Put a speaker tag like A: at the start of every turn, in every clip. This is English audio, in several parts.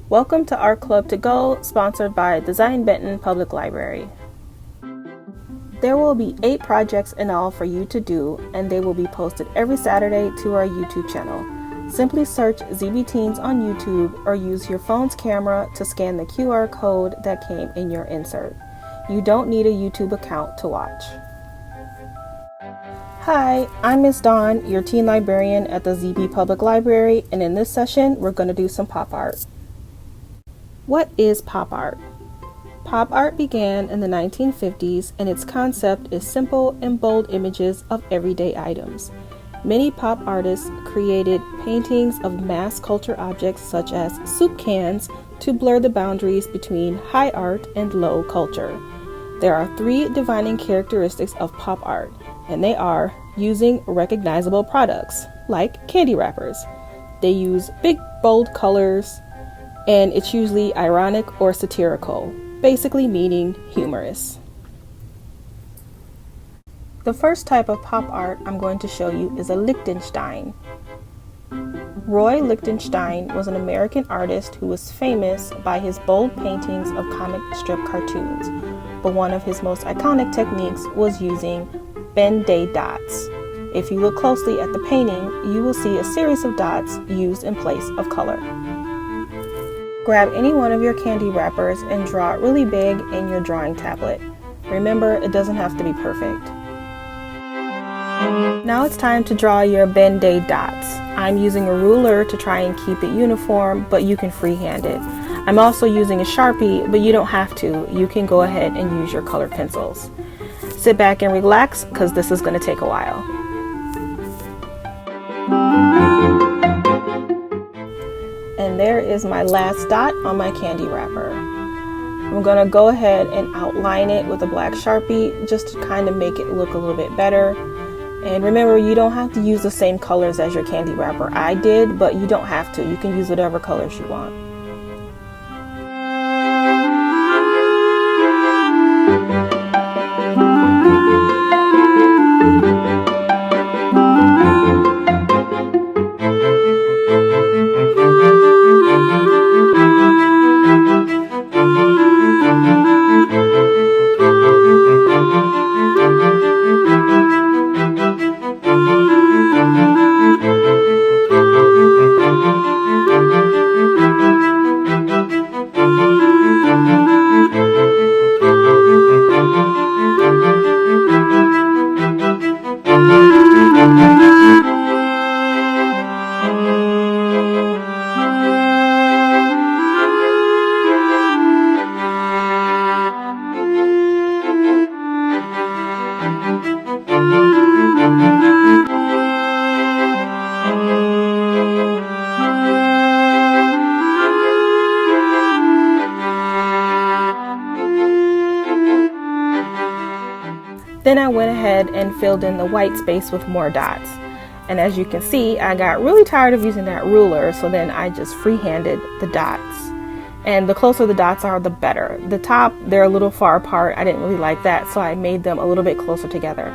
A: Welcome to Art Club to Go, sponsored by Design Benton Public Library. There will be 8 projects in all for you to do, and they will be posted every Saturday to our YouTube channel. Simply search ZB Teens on YouTube or use your phone's camera to scan the QR code that came in your insert. You don't need a YouTube account to watch. Hi, I'm Miss Dawn, your teen librarian at the ZB Public Library, and in this session, we're going to do some pop art. What is pop art? Pop art began in the 1950s, and its concept is simple and bold images of everyday items. Many pop artists created paintings of mass culture objects such as soup cans to blur the boundaries between high art and low culture. There are 3 defining characteristics of pop art, and they are using recognizable products, like candy wrappers. They use big, bold colors, and it's usually ironic or satirical, basically meaning humorous. The first type of pop art I'm going to show you is a Lichtenstein. Roy Lichtenstein was an American artist who was famous by his bold paintings of comic strip cartoons, but one of his most iconic techniques was using Ben-Day dots. If you look closely at the painting, you will see a series of dots used in place of color. Grab any one of your candy wrappers and draw it really big in your drawing tablet. Remember, it doesn't have to be perfect. Now it's time to draw your Ben-Day dots. I'm using a ruler to try and keep it uniform, but you can freehand it. I'm also using a Sharpie, but you don't have to. You can go ahead and use your colored pencils. Sit back and relax, because this is going to take a while. And there is my last dot on my candy wrapper. I'm going to go ahead and outline it with a black Sharpie just to kind of make it look a little bit better. And remember, you don't have to use the same colors as your candy wrapper. I did, but you don't have to. You can use whatever colors you want. Then I went ahead and filled in the white space with more dots. And as you can see, I got really tired of using that ruler, so then I just freehanded the dots. And the closer the dots are, the better. The top, they're a little far apart. I didn't really like that, so I made them a little bit closer together.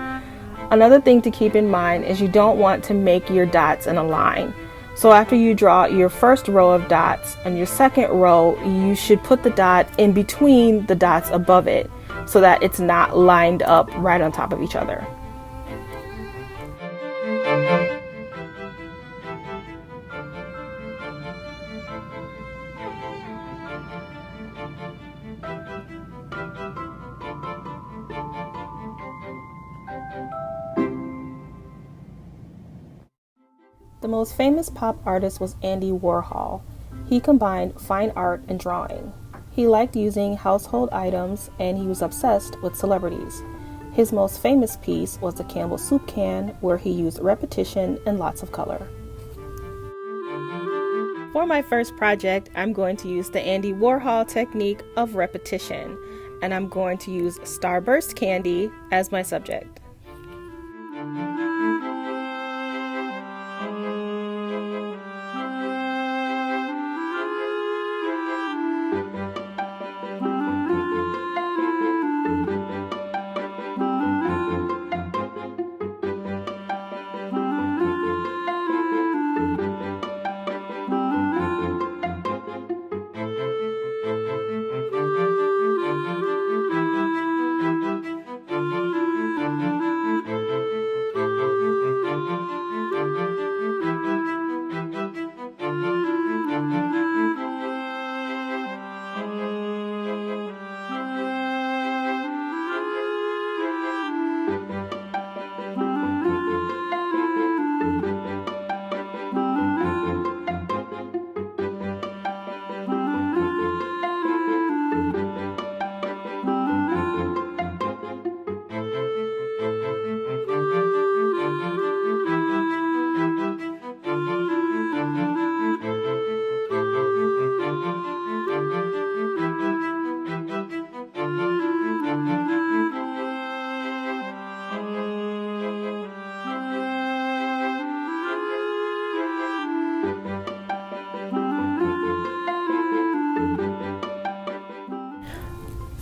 A: Another thing to keep in mind is you don't want to make your dots in a line. So after you draw your first row of dots and your second row, you should put the dot in between the dots above it, so that it's not lined up right on top of each other. The most famous pop artist was Andy Warhol. He combined fine art and drawing. He liked using household items, and he was obsessed with celebrities. His most famous piece was the Campbell soup can, where he used repetition and lots of color. For my first project, I'm going to use the Andy Warhol technique of repetition, and I'm going to use Starburst candy as my subject.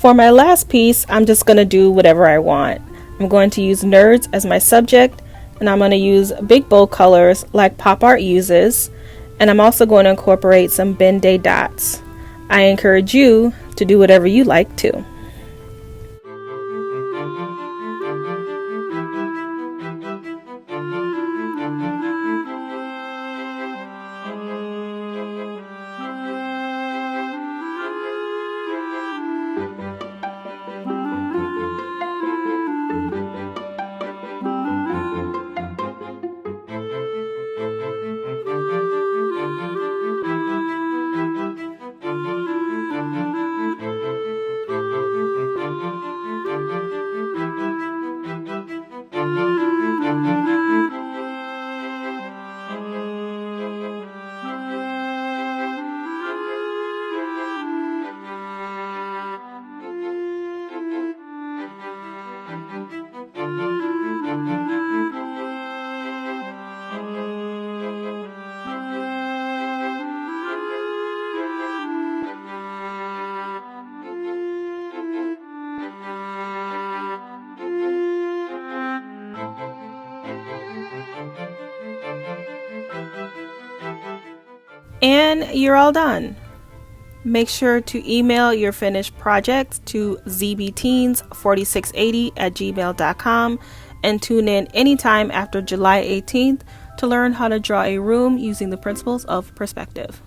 A: For my last piece, I'm just going to do whatever I want. I'm going to use nerds as my subject, and I'm going to use big bold colors like pop art uses, and I'm also going to incorporate some Ben-Day dots. I encourage you to do whatever you like too. And you're all done. Make sure to email your finished projects to zbteens4680@gmail.com and tune in anytime after July 18th to learn how to draw a room using the principles of perspective.